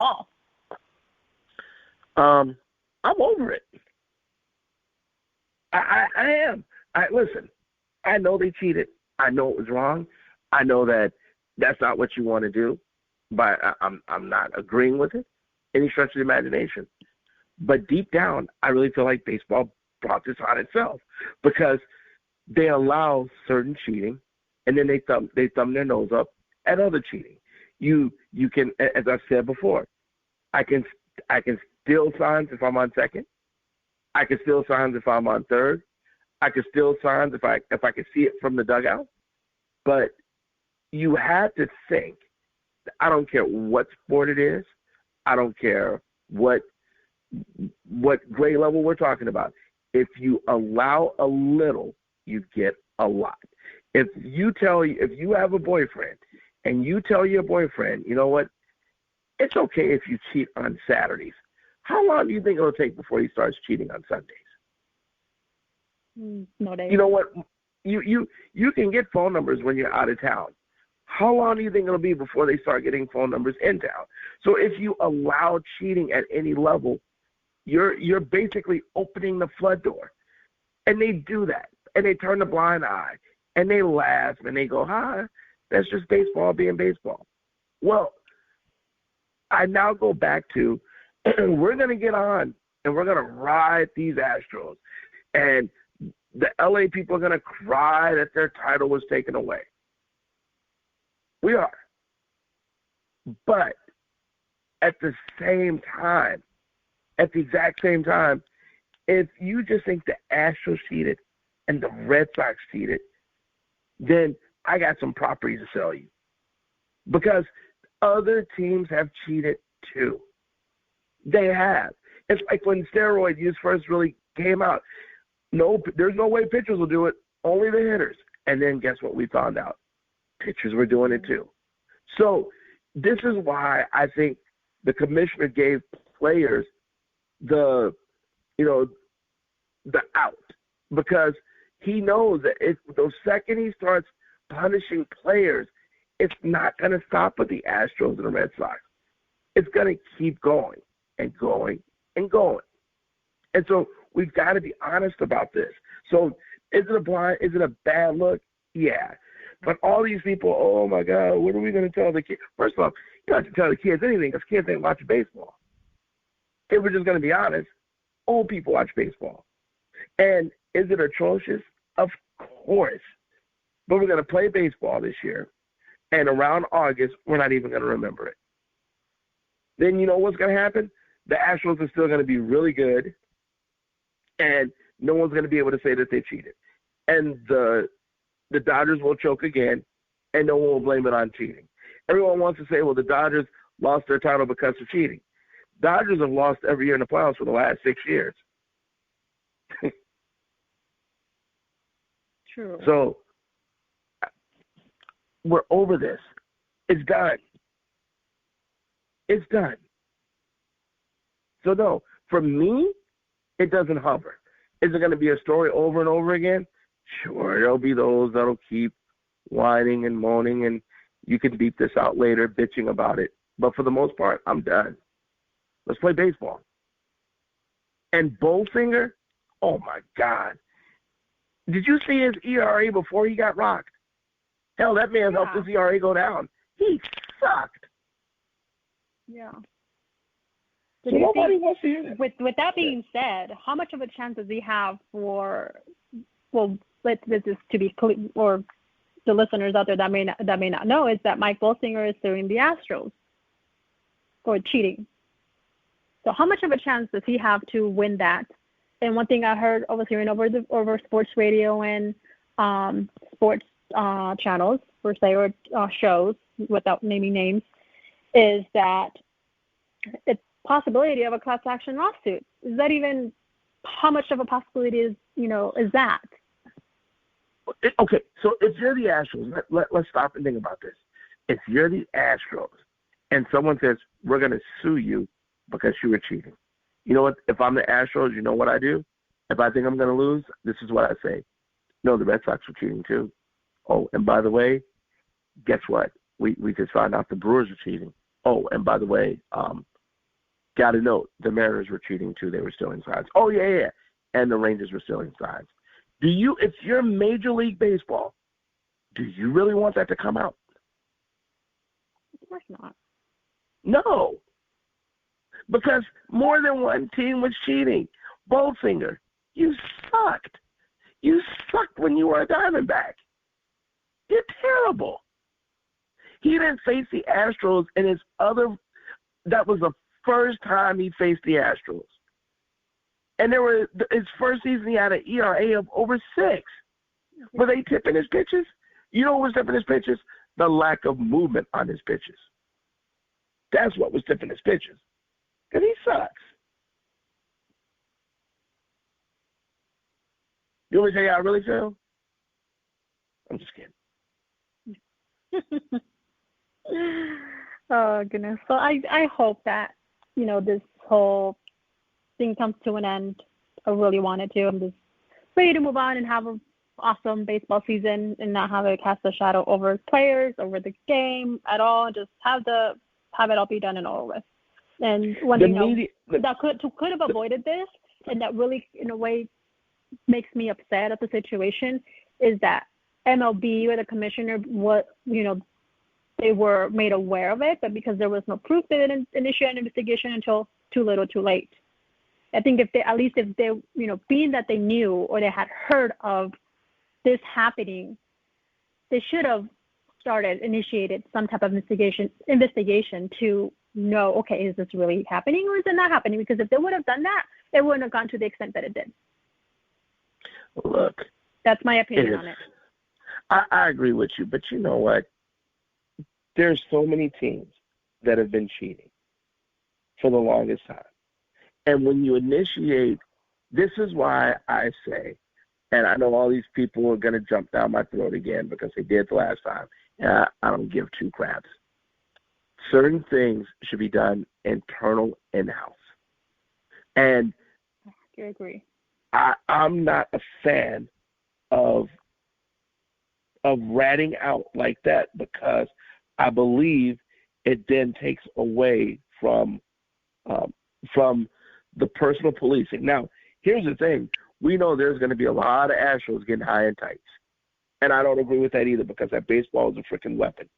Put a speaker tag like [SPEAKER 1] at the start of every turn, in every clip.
[SPEAKER 1] all.
[SPEAKER 2] I'm over it. I am. Listen. I know they cheated. I know it was wrong. I know that that's not what you want to do, but I'm not agreeing with it any stretch of the imagination. But deep down, I really feel like baseball brought this on itself because they allow certain cheating, and then they thumb their nose up at other cheating. You can, as I've said before, I can steal signs if I'm on second. I can steal signs if I'm on third. I can steal signs if I can see it from the dugout. But you have to think. I don't care what sport it is. I don't care what grade level we're talking about. If you allow a little, you get a lot. If you have a boyfriend and you tell your boyfriend, you know what, it's okay if you cheat on Saturdays. How long do you think it'll take before he starts cheating on Sundays?
[SPEAKER 1] No days.
[SPEAKER 2] You know what? You can get phone numbers when you're out of town. How long do you think it'll be before they start getting phone numbers in town? So if you allow cheating at any level, you're basically opening the flood door. And they do that. And they turn a blind eye. And they laugh and they go, that's just baseball being baseball. Well, I now go back to we're going to get on and we're going to ride these Astros. And the LA people are going to cry that their title was taken away. We are. But at the exact same time, if you just think the Astros cheated and the Red Sox cheated, then I got some properties to sell you. Because other teams have cheated too. They have. It's like when steroid use first really came out. No, there's no way pitchers will do it, only the hitters. And then guess what we found out? Pitchers were doing it too. So this is why I think the commissioner gave players the out, because he knows that if the second he starts punishing players, it's not going to stop with the Astros and the Red Sox. It's going to keep going and going and going. And so we've got to be honest about this. So is it a bad look? Yeah. But all these people, oh, my God, what are we going to tell the kids? First of all, you don't have to tell the kids anything because kids ain't watching baseball. If we're just going to be honest, old people watch baseball. And is it atrocious? Of course. But we're going to play baseball this year, and around August, we're not even going to remember it. Then you know what's going to happen? The Astros are still going to be really good, and no one's going to be able to say that they cheated. And the Dodgers will choke again, and no one will blame it on cheating. Everyone wants to say, well, the Dodgers lost their title because of cheating. Dodgers have lost every year in the playoffs for the last 6 years.
[SPEAKER 1] True.
[SPEAKER 2] So we're over this. It's done. It's done. So no, for me, it doesn't hover. Is it going to be a story over and over again? Sure, there'll be those that'll keep whining and moaning, and you can beep this out later, bitching about it. But for the most part, I'm done. Let's play baseball. And Bolsinger, oh my God. Did you see his ERA before he got rocked? Hell, that man helped his ERA go down. He sucked.
[SPEAKER 1] Yeah.
[SPEAKER 2] So nobody wants to hear that.
[SPEAKER 1] With that being said, how much of a chance does he have for, well, let's this to be clear, or the listeners out there that may not know, is that Mike Bolsinger is suing the Astros for cheating. So how much of a chance does he have to win that? And one thing I heard, I was hearing over sports radio and sports channels, per se, or shows, without naming names, is that it's possibility of a class action lawsuit. Is that even, how much of a possibility is that?
[SPEAKER 2] Okay, so if you're the Astros, let's stop and think about this. If you're the Astros and someone says, we're going to sue you because you were cheating, you know what? If I'm the Astros, you know what I do? If I think I'm going to lose, this is what I say. No, the Red Sox were cheating too. Oh, and by the way, guess what? We just found out the Brewers are cheating. Oh, and by the way, got to note, the Mariners were cheating too. They were stealing signs. Oh, yeah. And the Rangers were stealing signs. If you're Major League Baseball, do you really want that to come out?
[SPEAKER 1] Of course not.
[SPEAKER 2] No. Because more than one team was cheating. Bolsinger, you sucked. You sucked when you were a Diamondback. You're terrible. He didn't face the Astros that was the first time he faced the Astros. And his first season he had an ERA of over 6. Were they tipping his pitches? You know what was tipping his pitches? The lack of movement on his pitches. That's what was tipping his pitches. Because he sucks. You want me to tell you how I really feel? I'm just kidding.
[SPEAKER 1] Oh, goodness. So I hope that, this whole thing comes to an end. I really wanted to. I'm just ready to move on and have an awesome baseball season and not have it cast a shadow over players, over the game at all. Just have it all be done and over with. And one thing that could have avoided this, and that really, in a way, makes me upset at the situation, is that MLB or the commissioner, they were made aware of it, but because there was no proof, they didn't initiate an investigation until too little, too late. I think if they, being that they knew or they had heard of this happening, they should have initiated some type of investigation to know, okay, is this really happening or is it not happening? Because if they would have done that, it wouldn't have gone to the extent that it did.
[SPEAKER 2] Look.
[SPEAKER 1] That's my opinion on it.
[SPEAKER 2] I agree with you, but you know what? There's so many teams that have been cheating for the longest time. And when you initiate, this is why I say, and I know all these people are going to jump down my throat again because they did the last time, and I don't give two craps. Certain things should be done internal in-house. And
[SPEAKER 1] I agree.
[SPEAKER 2] I'm not a fan of ratting out like that because I believe it then takes away from the personal policing. Now, here's the thing. We know there's going to be a lot of Astros getting high and tights. And I don't agree with that either because that baseball is a freaking weapon.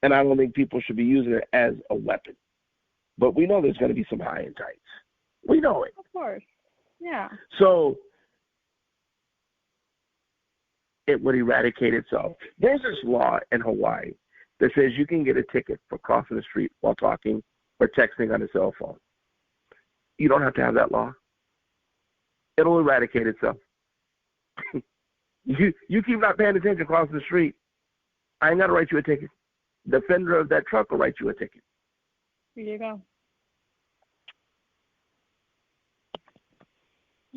[SPEAKER 2] And I don't think people should be using it as a weapon. But we know there's going to be some high and tights. We know it.
[SPEAKER 1] Of course. Yeah.
[SPEAKER 2] So it would eradicate itself. There's this law in Hawaii that says you can get a ticket for crossing the street while talking or texting on a cell phone. You don't have to have that law. It'll eradicate itself. You keep not paying attention crossing the street, I ain't got to write you a ticket. The fender of that truck will write you a ticket.
[SPEAKER 1] Here you go.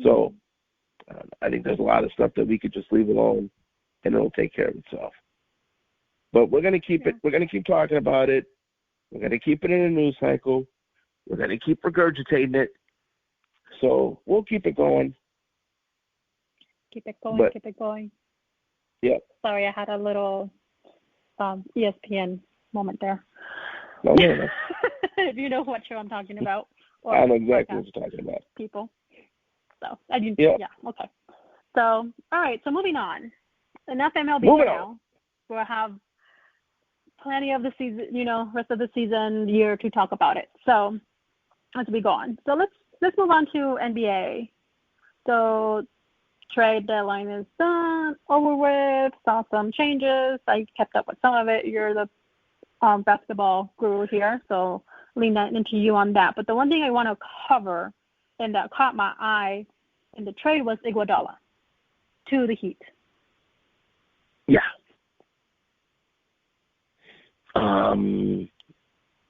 [SPEAKER 2] So I think there's a lot of stuff that we could just leave alone and it'll take care of itself. But we're going to keep it. We're going to keep talking about it. We're going to keep it in a news cycle. We're going to keep regurgitating it. So we'll keep it going.
[SPEAKER 1] Keep it going.
[SPEAKER 2] Yeah.
[SPEAKER 1] Sorry, I had a little ESPN moment there.
[SPEAKER 2] No.
[SPEAKER 1] If you know what show I'm talking about.
[SPEAKER 2] I know exactly what you're talking about.
[SPEAKER 1] People. So, I didn't.
[SPEAKER 2] Yeah.
[SPEAKER 1] Okay. So, all right. So, moving on. Enough MLB now. We'll have plenty of the season, rest of the season, year to talk about it. So, as we go on. So, let's move on to NBA. So, trade deadline is done, over with, saw some changes. I kept up with some of it. You're the basketball guru here, so lean that into you on that. But the one thing I want to cover and that caught my eye in the trade was Iguodala to the Heat.
[SPEAKER 2] Yeah. I mean,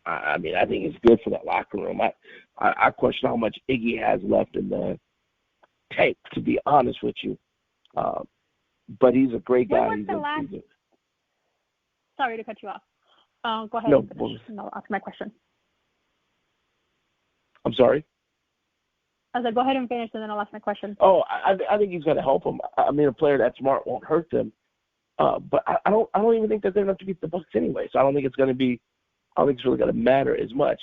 [SPEAKER 2] I think it's good for that locker room. I question how much Iggy has left in the tank, to be honest with you. But he's a great guy.
[SPEAKER 1] Sorry to cut you off. Go ahead and I'll ask my question.
[SPEAKER 2] I'm sorry?
[SPEAKER 1] I said, go ahead and finish, and then I'll ask my question.
[SPEAKER 2] Oh, I think he's going to help him. I mean, a player that smart won't hurt them. But I don't even think that they're enough to beat the Bucks anyway. So I don't think it's going to be I don't think it's really going to matter as much.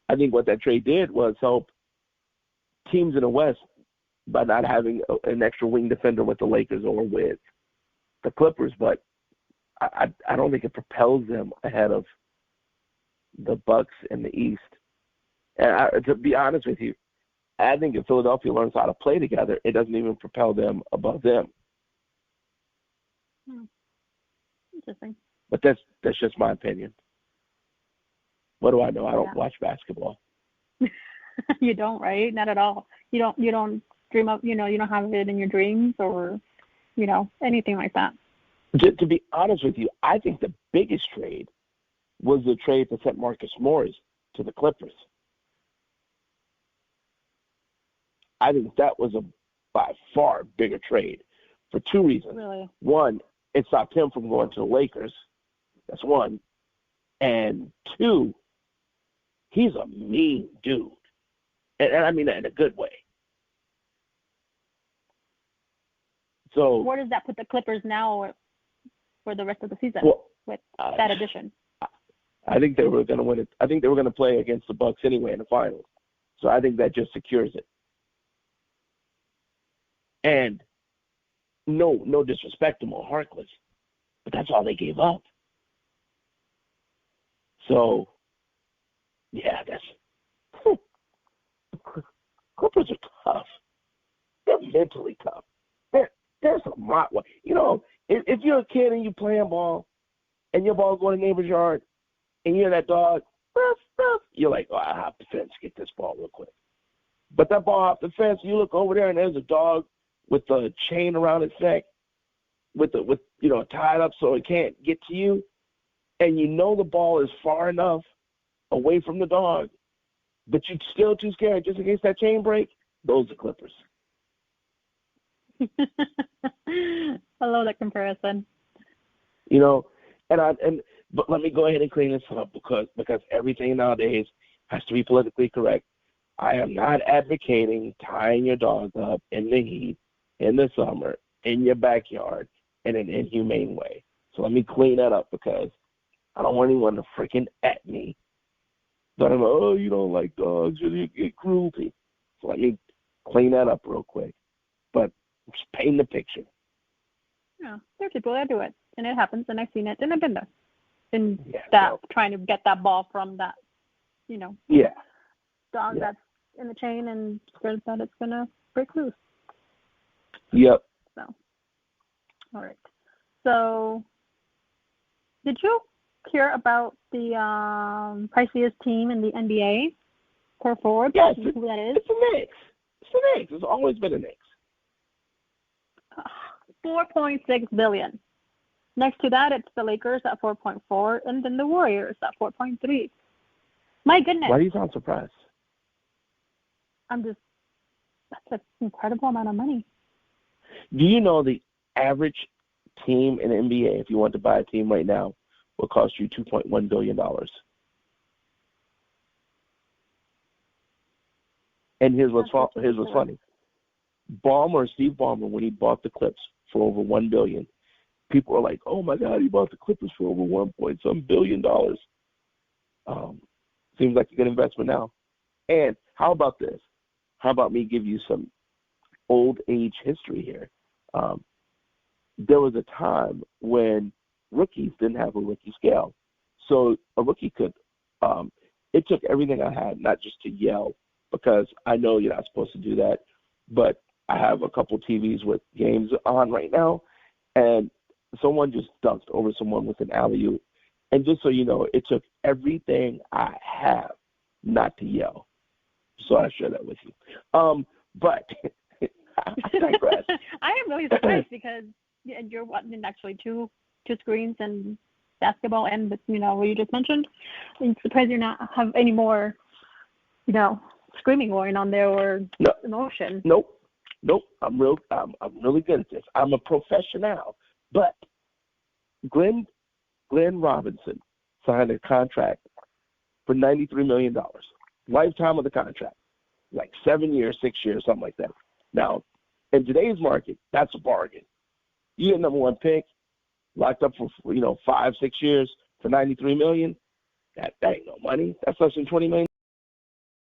[SPEAKER 2] I think what that trade did was help teams in the West by not having an extra wing defender with the Lakers or with the Clippers, but I don't think it propels them ahead of the Bucks in the East. And to be honest with you, I think if Philadelphia learns how to play together, it doesn't even propel them above them.
[SPEAKER 1] Interesting.
[SPEAKER 2] But that's just my opinion. What do I know? I don't watch basketball.
[SPEAKER 1] You don't, right? Not at all. You don't dream of, you don't have it in your dreams or, anything like that.
[SPEAKER 2] To be honest with you, I think the biggest trade was the trade that sent Marcus Morris to the Clippers. I think that was a by far bigger trade for two reasons.
[SPEAKER 1] Really?
[SPEAKER 2] One, it stopped him from going to the Lakers. That's one. And two, he's a mean dude. And I mean that in a good way. So
[SPEAKER 1] where does that put the Clippers now for the rest of the season with that addition?
[SPEAKER 2] I think they were going to win it. I think they were going to play against the Bucks anyway in the finals. So I think that just secures it. And no disrespect to Mo Harkless, but that's all they gave up. So, yeah, Clippers are tough. They're mentally tough. There's a lot. If you're a kid and you playing ball, and your ball going to neighbor's yard, and you're that dog, you're like, I'll hop the fence, get this ball real quick. But that ball off the fence, you look over there, and there's a dog with the chain around its neck, with tied up so it can't get to you, and the ball is far enough away from the dog, but you're still too scared just in case that chain break. Those are Clippers.
[SPEAKER 1] I love that comparison.
[SPEAKER 2] But let me go ahead and clean this up because everything nowadays has to be politically correct. I am not advocating tying your dog up in the heat, in the summer, in your backyard, in an inhumane way. So let me clean that up because I don't want anyone to freaking at me. But I'm like, you don't like dogs, you get cruelty. So let me clean that up real quick. But just paint the picture.
[SPEAKER 1] Yeah, there are people that do it, and it happens, and I've seen it, and I've been there. And trying to get that ball from that, dog that's in the chain and scared that it's going to break loose.
[SPEAKER 2] Yep.
[SPEAKER 1] So, all right. So, did you hear about the priciest team in the NBA for forward?
[SPEAKER 2] Yes,
[SPEAKER 1] who that is?
[SPEAKER 2] It's the Knicks. It's always been the Knicks.
[SPEAKER 1] $4.6 billion. Next to that, it's the Lakers at 4.4, and then the Warriors at 4.3. My goodness.
[SPEAKER 2] Why do you sound surprised?
[SPEAKER 1] That's an incredible amount of money.
[SPEAKER 2] Do you know the average team in the NBA, if you want to buy a team right now, will cost you $2.1 billion? And here's what's funny. Steve Ballmer, when he bought the Clips for over $1 billion, people are like, "Oh my God, he bought the Clippers for over $1.some billion." Seems like a good investment now. And how about this? How about me give you some old age history here? There was a time when rookies didn't have a rookie scale, so a rookie could. It took everything I had, not just to yell, because I know you're not supposed to do that, but I have a couple TVs with games on right now, and someone just dunked over someone with an alley-oop. And just so you know, it took everything I have not to yell. So I share that with you. But I digress.
[SPEAKER 1] I am really surprised because you're watching actually two screens and basketball and what you just mentioned. I'm surprised you're not have any more, screaming going on there or emotion.
[SPEAKER 2] Nope. I'm really good at this. I'm a professional. But Glenn Robinson signed a contract for $93 million. Lifetime of the contract. Like 7 years, 6 years, something like that. Now, in today's market, that's a bargain. You get number one pick, locked up for 5, 6 years for $93 million. That ain't no money. That's less than $20 million.